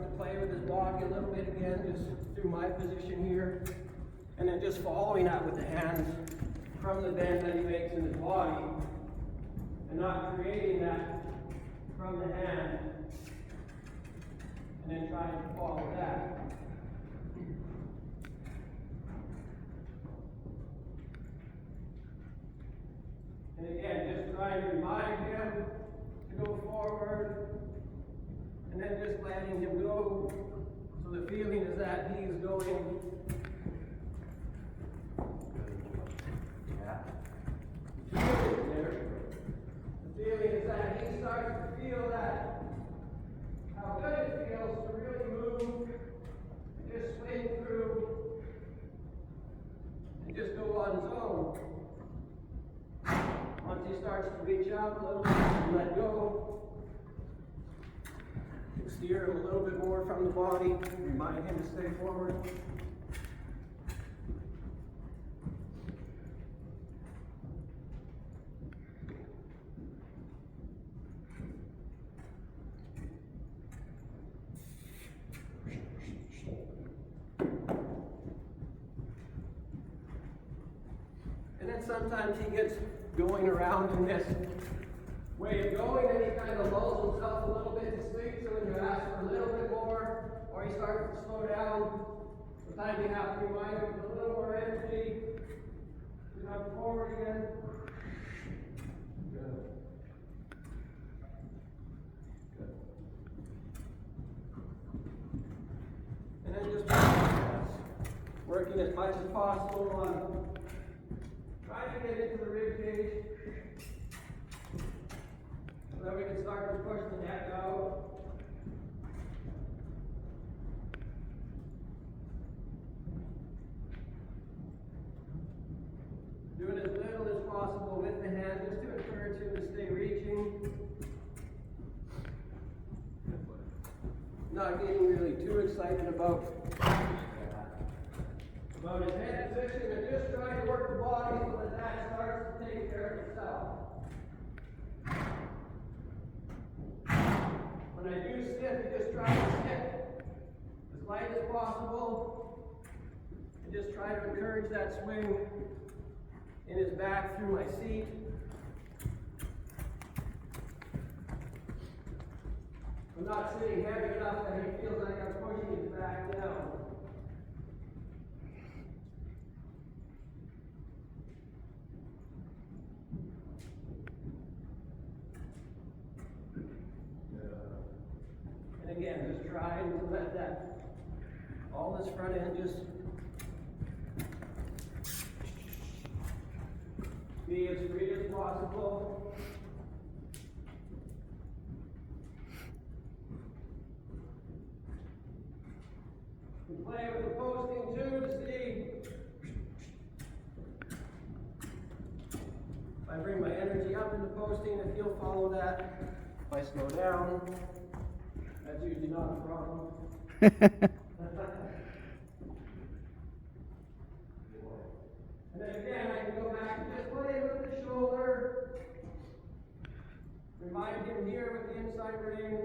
to play with his body a little bit again, just through my position here. And then just following that with the hands from the bend that he makes in his body. And not creating that from the hand. And then trying to follow that. And again, just trying to remind him to go forward. And then just letting him go. So the feeling is that he's going. There. The feeling is that he starts to feel that how good it feels to really move and just swing through and just go on his own. Once he starts to reach out a little bit and let go, steer him a little bit more from the body, remind him to stay forward. And then sometimes he gets going around in this way of going, and he kind of lulls himself a little bit to sleep, so when you ask for a little bit more, or he starts to slow down, sometimes you have to remind him with a little more energy to come forward again. Good. Good. And then just working as much as possible on trying to get into the rib cage. So that we can start to push the neck out. Doing as little as possible with the hand, just to encourage him to stay reaching. Not getting really too excited about his head position, and just trying to work the body so that that starts to take care of itself. When I do sit, you just try to sit as light as possible, and just try to encourage that swing in his back through my seat. I'm not sitting heavy enough that he feels like I'm pushing his back down. And again, just trying to let that, all this front end just be as free as possible. And play with the posting too to see if I bring my energy up in the posting, if he'll follow that. If I slow down, that's usually not a problem. And then again, I can go back and just play with the shoulder. Remind him here with the inside ring.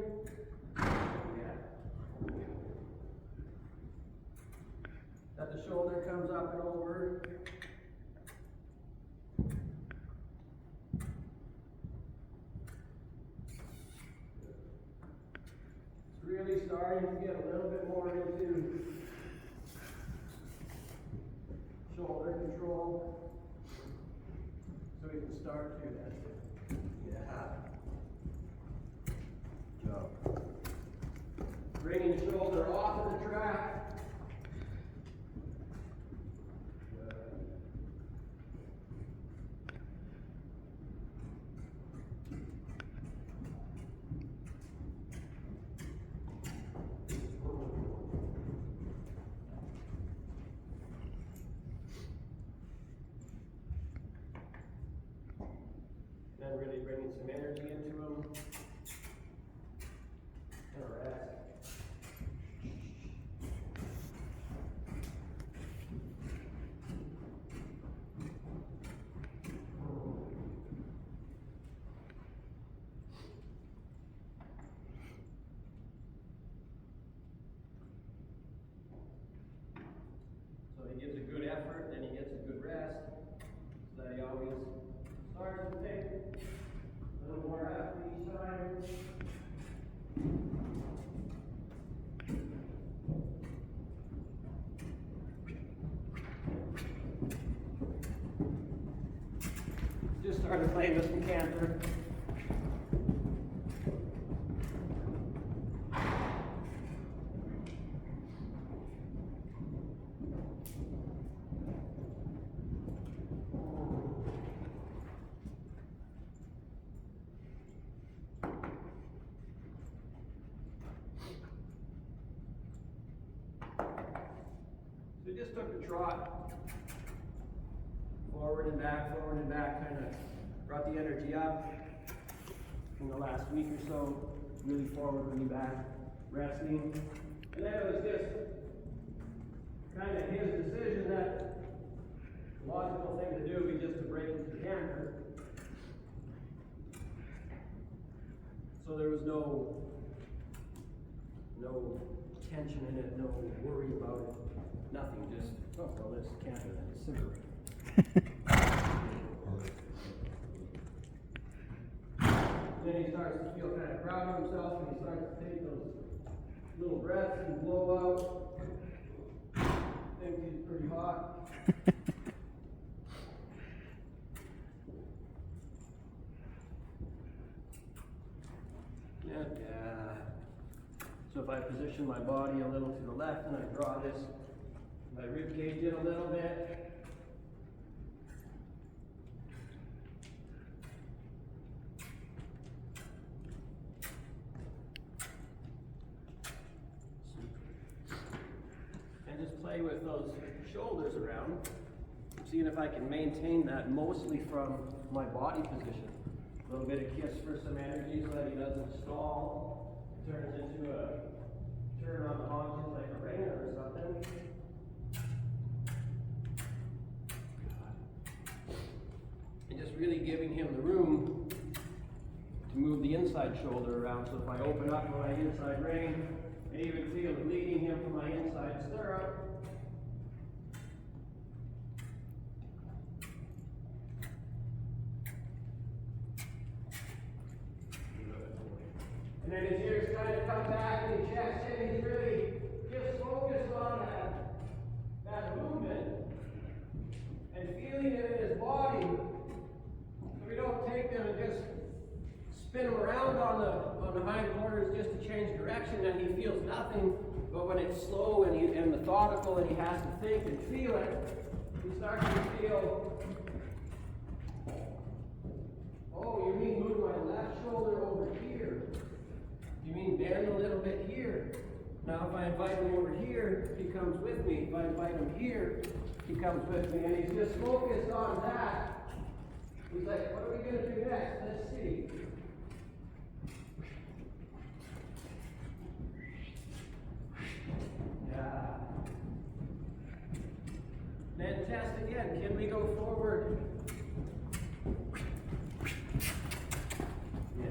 That the shoulder comes up and over. It's really starting to get a little bit more into shoulder control, so we can start to that. Yeah. Job. Bringing the shoulder off of the track. And really bringing some energy into them. And a rest. playing with some camper. So just took a trot, forward and back, kind of brought the energy up in the last week or so, really forward, really back, resting. And then it was just kind of his decision that the logical thing to do would be just to break into the canter. So there was no tension in it, no worry about it, nothing, just, oh, well, let's canter then, it's simple. Then he starts to feel kind of proud of himself, and he starts to take those little breaths and blow out. Thinks he's pretty hot. So if I position my body a little to the left and I draw this, my rib cage in a little bit. And just play with those shoulders around, seeing if I can maintain that mostly from my body position. A little bit of kiss for some energy so that he doesn't stall. It turns into a turn on the haunches like a ringer or something. And just really giving him the room to move the inside shoulder around. So if I open up my inside ring, I even feel it leading him from my inside stirrup. And then his ears kind of come back and he checks in. He's really just focused on that movement and feeling it in his body. So we don't take them and just spin him around on the hindquarters just to change direction, and he feels nothing. But when it's slow and methodical and he has to think and feel it, he starts to feel, oh, you mean move my left shoulder over here? You mean bend a little bit here? Now if I invite him over here, he comes with me. If I invite him here, he comes with me. And he's just focused on that. He's like, what are we going to do next? Let's see. Yeah. Then test again. Can we go forward? Yeah.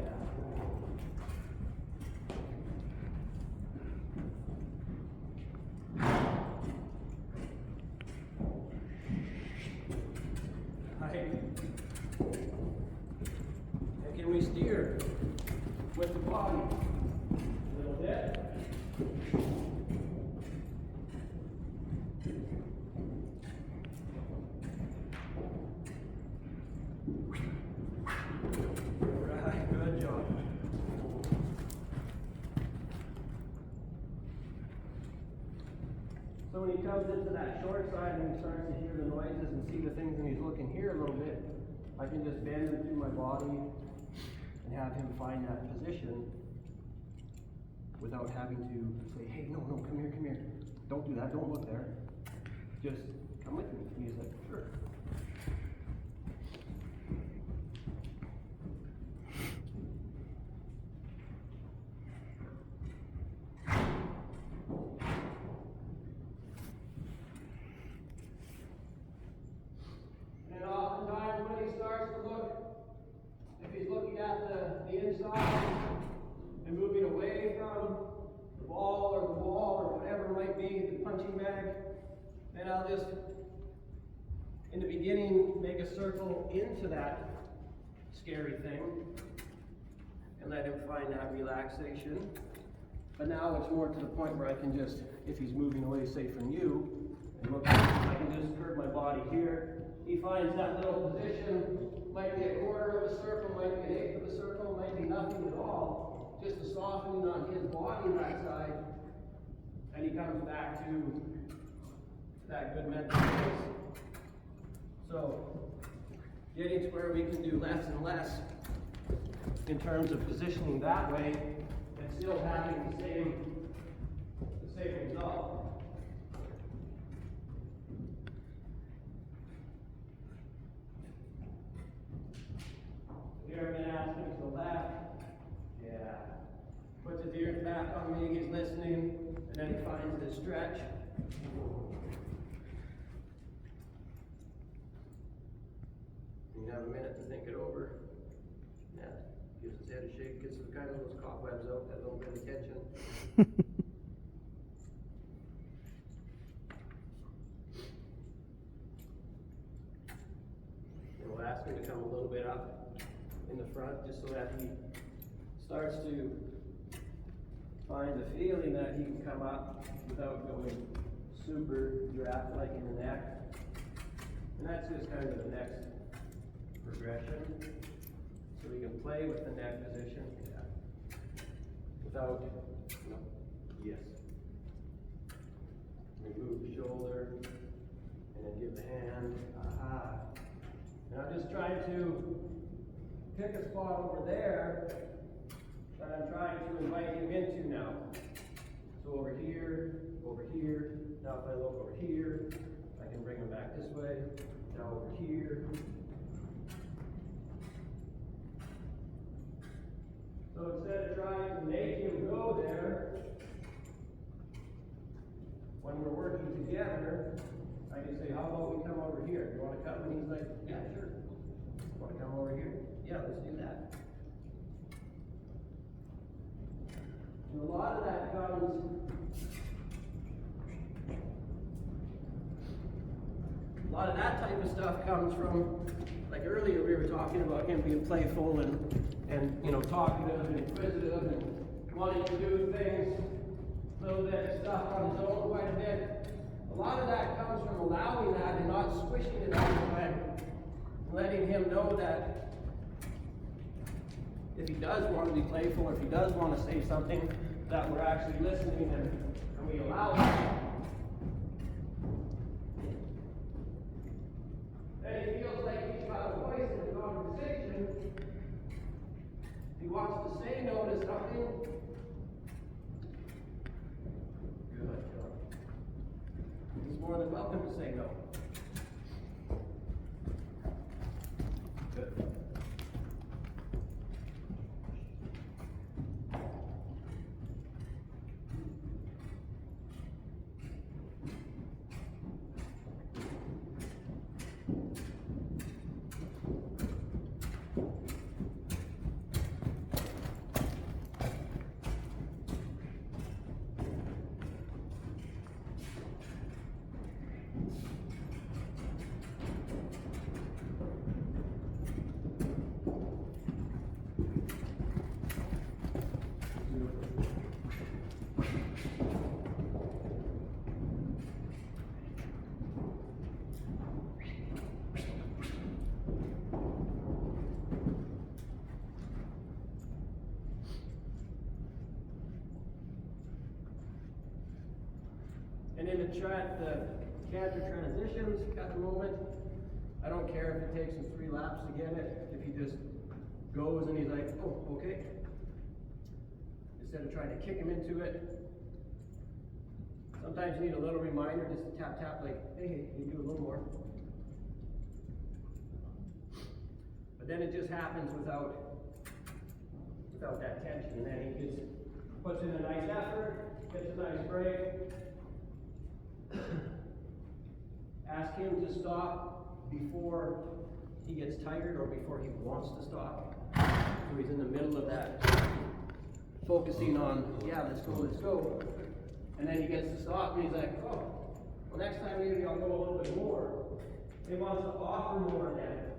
And can we steer with the body a little bit? Right, good job. So when he comes into that short side and he starts to hear the noises and see the things and he's looking here a little bit, I can just bend him through my body and have him find that position without having to say, hey, no, come here. Don't do that, don't look there. Just come with me. And he's like, sure. And oftentimes when he starts to look, if he's looking at the inside and moving away from the ball or the wall or whatever it might be, the punching bag, then I'll just, in the beginning, make a circle into that scary thing and let him find that relaxation. But now it's more to the point where I can just, if he's moving away, say from you, and look, I can just curve my body here. He finds that little position Might be a quarter of a circle, might be an eighth of a circle, might be nothing at all. Just a softening on his body that side. And he comes back to that good mental space. So, getting to where we can do less and less in terms of positioning that way and still having the same result. Here I'm going to ask him to the left. Yeah. Puts his ears back on me, he's listening, and then he finds this stretch. You have a minute to think it over. Yeah. Gives his head a shake, gets kind of those cobwebs out, that little bit of tension. And we'll ask him to come a little bit up in the front, just so that he starts to find the feeling that he can come up without going super giraffe-like in the neck. And that's just kind of the next progression. So we can play with the neck position. Yeah. Without, no, yes. Remove the shoulder, and then give the hand, aha. And I'm just trying to pick a spot over there that I'm trying to invite him into now. So over here, now if I look over here, I can bring him back this way, now over here. So instead of trying to make him go there, when we're working together, I can say, how about we come over here? You want to come? And he's like, yeah, sure. Want to come over here? Yeah, let's do that. And a lot of that type of stuff comes from, like earlier we were talking about him being playful and you know, talkative and inquisitive and wanting to do things, a little bit of stuff on his own quite a bit. A lot of that comes from allowing that and not squishing it all the time. Letting him know that if he does want to be playful, or if he does want to say something, that we're actually listening and we allow it. Then he feels like he's got a voice in the conversation. He wants to say no to something. Good job. He's more than welcome to say no. Good. And in the canter transitions at the moment, I don't care if it takes him 3 laps to get it, if he just goes and he's like, oh, okay. Instead of trying to kick him into it. Sometimes you need a little reminder, just to tap, tap, like, hey, you do a little more. But then it just happens without that tension, and then he just puts in a nice effort, gets a nice break. Ask him to stop before he gets tired or before he wants to stop. So he's in the middle of that, focusing on, yeah, let's go. And then he gets to stop and he's like, oh, well, next time maybe I'll go a little bit more. He wants to offer more then.